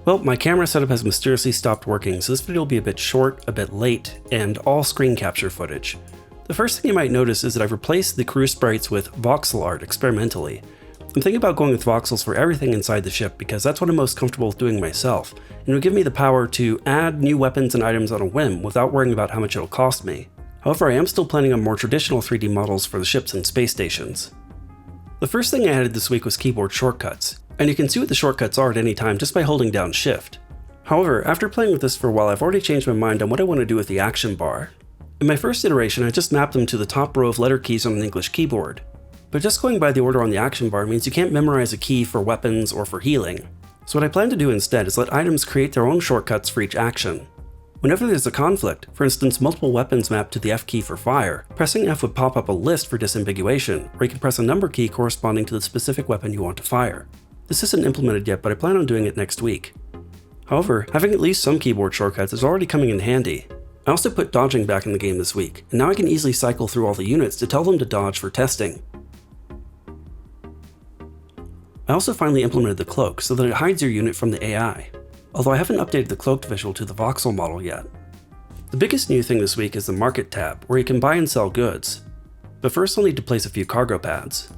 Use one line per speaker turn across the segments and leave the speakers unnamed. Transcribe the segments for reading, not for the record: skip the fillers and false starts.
Well, my camera setup has mysteriously stopped working, so this video will be a bit short, a bit late, and all screen capture footage. The first thing you might notice is that I've replaced the crew sprites with voxel art experimentally. I'm thinking about going with voxels for everything inside the ship because that's what I'm most comfortable with doing myself, and it will give me the power to add new weapons and items on a whim without worrying about how much it'll cost me. However, I am still planning on more traditional 3D models for the ships and space stations. The first thing I added this week was keyboard shortcuts, and you can see what the shortcuts are at any time just by holding down Shift. However, after playing with this for a while, I've already changed my mind on what I want to do with the action bar. In my first iteration, I just mapped them to the top row of letter keys on an English keyboard. But just going by the order on the action bar means you can't memorize a key for weapons or for healing. So what I plan to do instead is let items create their own shortcuts for each action. Whenever there's a conflict, for instance multiple weapons mapped to the F key for fire, pressing F would pop up a list for disambiguation, where you can press a number key corresponding to the specific weapon you want to fire. This isn't implemented yet, but I plan on doing it next week. However, having at least some keyboard shortcuts is already coming in handy. I also put dodging back in the game this week, and now I can easily cycle through all the units to tell them to dodge for testing. I also finally implemented the cloak so that it hides your unit from the AI, although I haven't updated the cloaked visual to the voxel model yet. The biggest new thing this week is the market tab, where you can buy and sell goods. But first I'll need to place a few cargo pads.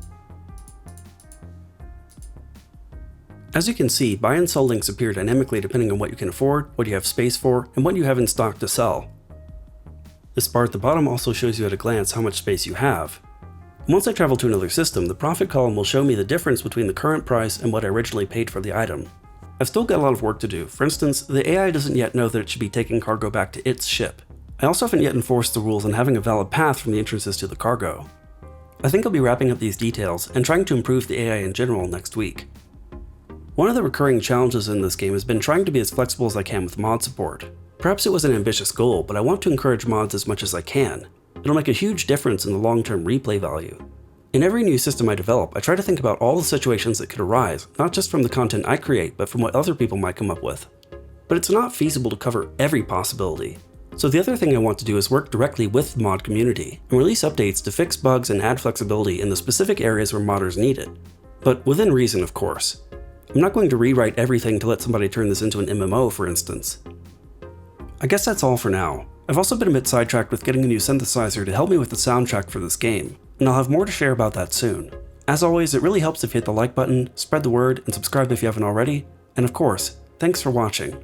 As you can see, buy and sell links appear dynamically depending on what you can afford, what you have space for, and what you have in stock to sell. This bar at the bottom also shows you at a glance how much space you have. Once I travel to another system, the profit column will show me the difference between the current price and what I originally paid for the item. I've still got a lot of work to do. For instance, the AI doesn't yet know that it should be taking cargo back to its ship. I also haven't yet enforced the rules on having a valid path from the entrances to the cargo. I think I'll be wrapping up these details and trying to improve the AI in general next week. One of the recurring challenges in this game has been trying to be as flexible as I can with mod support. Perhaps it was an ambitious goal, but I want to encourage mods as much as I can. It'll make a huge difference in the long-term replay value. In every new system I develop, I try to think about all the situations that could arise, not just from the content I create, but from what other people might come up with. But it's not feasible to cover every possibility. So the other thing I want to do is work directly with the mod community, and release updates to fix bugs and add flexibility in the specific areas where modders need it. But within reason, of course. I'm not going to rewrite everything to let somebody turn this into an MMO, for instance. I guess that's all for now. I've also been a bit sidetracked with getting a new synthesizer to help me with the soundtrack for this game, and I'll have more to share about that soon. As always, it really helps if you hit the like button, spread the word, and subscribe if you haven't already, and of course, thanks for watching.